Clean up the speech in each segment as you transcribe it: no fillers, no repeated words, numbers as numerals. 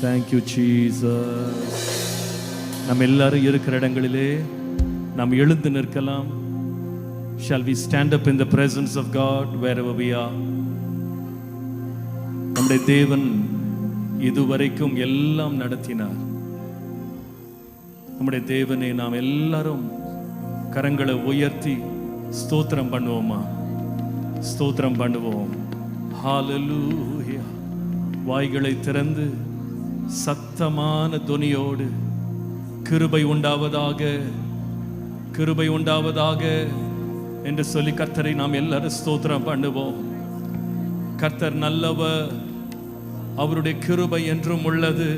Thank you, Jesus. நம்ம எல்லாரும் இருக்கிற இடங்களிலே நாம் எழுந்து நிற்கலாம். Shall we stand up in the presence of God wherever we are? நம்முடைய தேவன் இதுவரைக்கும் எல்லாம் நடத்தினார். நம்முடைய தேவனை நாம் எல்லாரும் கரங்களை உயர்த்தி ஸ்தோத்திரம் பண்ணுவோமா? ஸ்தோத்திரம் பண்ணுவோம். ஹalleluya. வாய்களை திறந்து சத்தமான துனியோடு கிருபை உண்டாவதாக, கிருபை உண்டாவதாக என்று சொல்லி கர்த்தரை நாம் எல்லாரும் ஸ்தோத்திரம் பண்ணுவோம். கர்த்தர் நல்லவர், அவருடைய கிருபை என்றும் உள்ளது.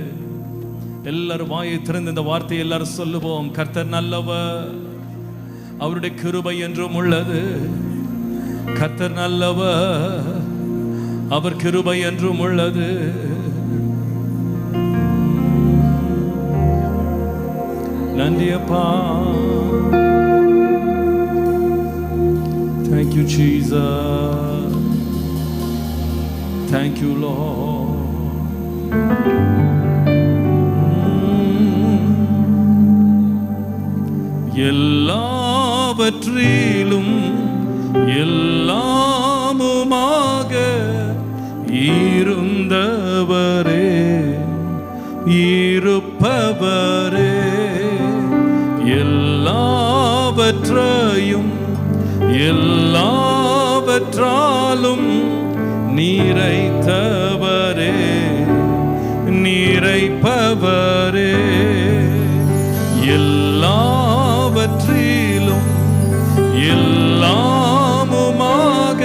எல்லாரும் வாயை திறந்து இந்த வார்த்தையை எல்லாரும் சொல்லுவோம். கர்த்தர் நல்லவர், அவருடைய கிருபை என்றும் உள்ளது. கர்த்தர் நல்லவர், அவர் கிருபை என்றும் உள்ளது. நன்றி அப்பா. Thank you, Jesus. Thank you, Lord. எல்லாவற்றிலும் எல்லாமுமாக இருந்தவரே, இருப்பவரே, எல்லாவற்றையும் எல்லாவற்றாலும் நிறைத்தவரே, நிறைப்பவரே, எல்லாவற்றிலும் எல்லாமுமாக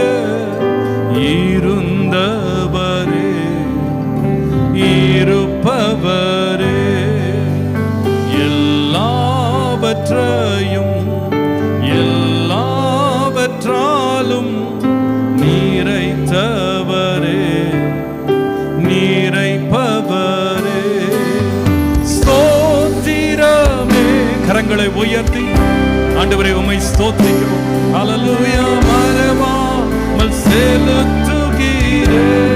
இருந்தவரே, இருப்பவரே, எல்லாவற்றையும் எல்லாவற்றாலும் நிறைத்தவரே, நிறைப்பவரே. ஸ்தோத்திரமே. கரங்களை உயர்த்தி ஆண்டவரே உம்மை ஸ்தோத்திரிக்கிறோம். ஹalleluya. மரமாமல் செலுத்துகிறேன்.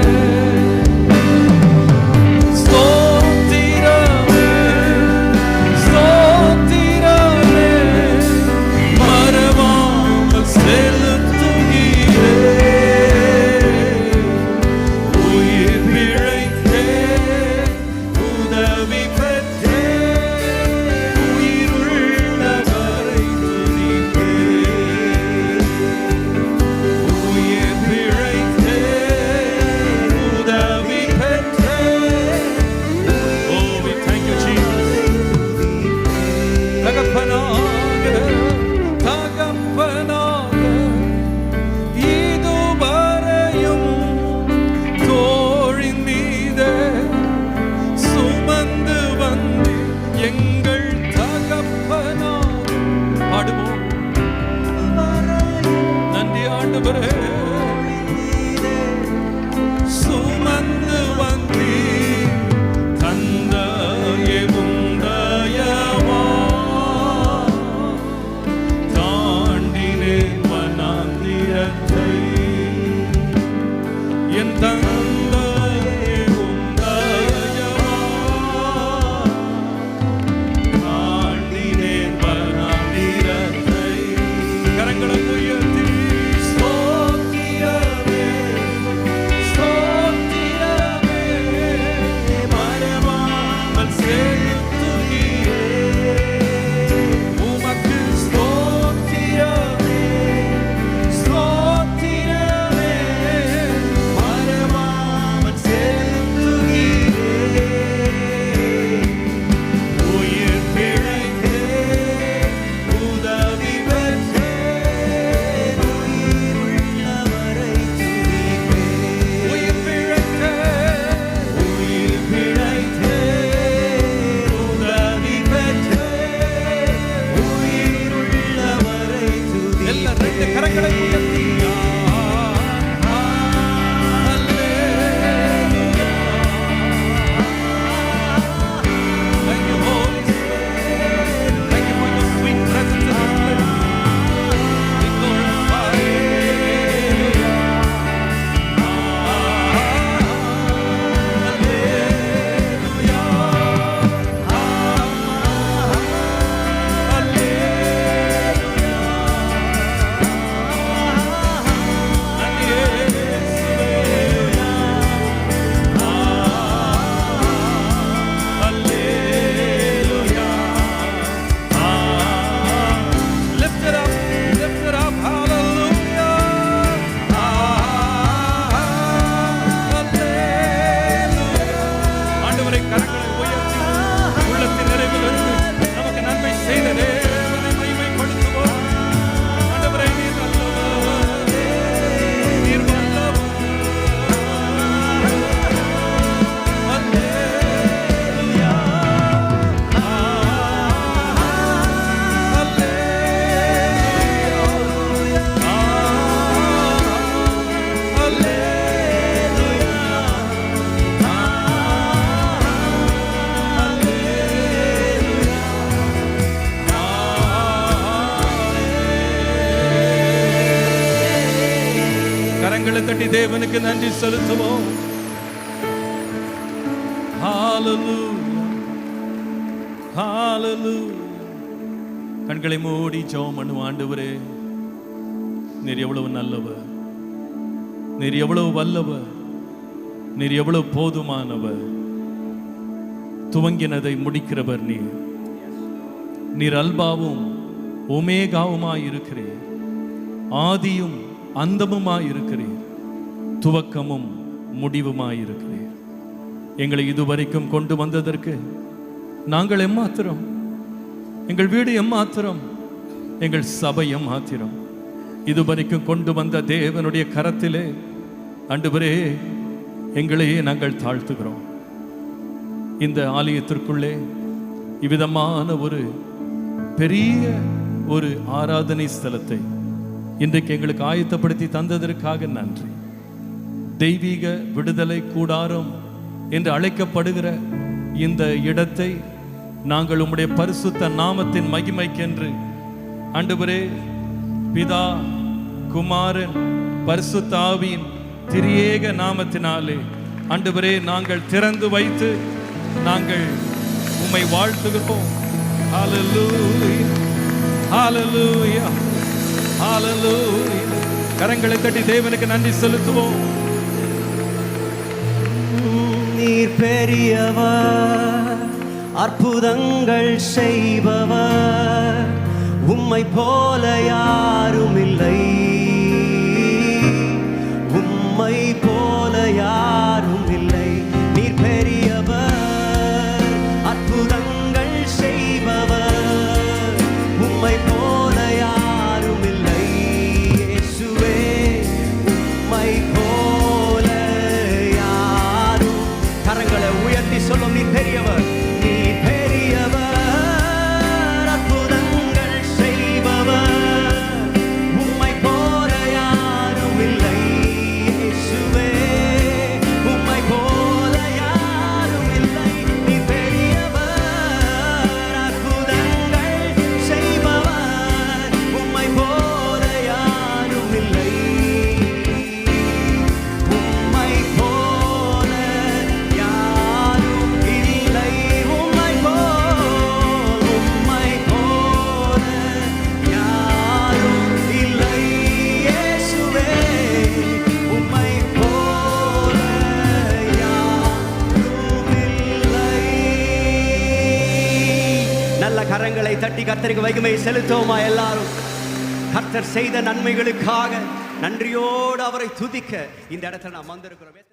தட்டி தேவனுக்கு நன்றி செலுத்துவோம். ஹalleluya, ஹalleluya. கண்களை மூடி ஜெபம் பண்ணுவோம். ஆண்டவரே, நீர் எவ்வளவு நல்லவர், நீர் எவ்வளவு வல்லவர், நீர் எவ்வளவு போதுமானவர். துவங்கினதை முடிக்கிறவர் நீர். நீர் அல்பாவும் ஒமேகாவுமாய் இருக்கிறீர், ஆதியும் அந்தமுமாய் இருக்கிறீர், துவக்கமும் முடிவுமாய் இருக்கிறீர். எங்களை இதுவரைக்கும் கொண்டு வந்ததற்கு நாங்கள் எம்மாத்திரம், எங்கள் வீடு எம்மாத்திரம், எங்கள் சபை எம்மாத்திரம். இதுவரைக்கும் கொண்டு வந்த தேவனுடைய கரத்திலே ஆண்டவரே எங்களையே நாங்கள் தாழ்த்துகிறோம். இந்த ஆலயத்திற்குள்ளே இவ்விதமான ஒரு பெரிய ஒரு ஆராதனை ஸ்தலத்தை இன்றைக்கு எங்களுக்கு ஆயத்தப்படுத்தி தந்ததற்காக நன்றி. தெய்வீக விடுதலை கூடாரம் என்று அழைக்கப்படுகிற இந்த இடத்தை நாங்கள் உம்முடைய பரிசுத்த நாமத்தின் மகிமைக்கென்று ஆண்டவரே பிதா குமாரன் பரிசுத்த ஆவியின் திரியேக நாமத்தினாலே ஆண்டவரே நாங்கள் திறந்து வைத்து நாங்கள் உம்மை வாழ்த்துகிறோம். ஹalleluya, ஹalleluya, ஹalleluya. கரங்களை தட்டி தேவனுக்கு நன்றி செலுத்துவோம். நீர் பெரியவர், அற்புதங்கள் செய்பவர், உம்மை போல யாரும் இல்லை, உம்மை போல யாரும் இல்லை. நீர் பெரியவர், அற்புதங்கள் செய்பவர், உம்மை போல யாரும் இல்லை. இயேசுவே, உம்மை போல யாரும். கரங்களை உயர்த்தி சொல்லும். நீர் பெரியவர், நீர் பெரியவர், அற்புதங்கள் செய்பவர், உம்மை போல யாரும் இல்லை. இயேசுவே, உம்மை போல யாரும் இல்லை. நீர் பெரியவர், அற்புதங்கள் செய்பவர், உம்மை போல யாரும் இல்லை. உம்மை போல யாரும் இல்லை. உம்மை போல யாரும் இல்லை. இயேசுவே, உம்மை போல யாரும் இல்லை. நல்ல கரங்களை தட்டி கர்த்தருக்கு மகிமை செலுத்துவோமா எல்லாரும்? கர்த்தர் செய்த நன்மைகளுக்காக நன்றியோடு அவரை துதிக்க இந்த இடத்துல நாம் வந்திருக்கிறோம்.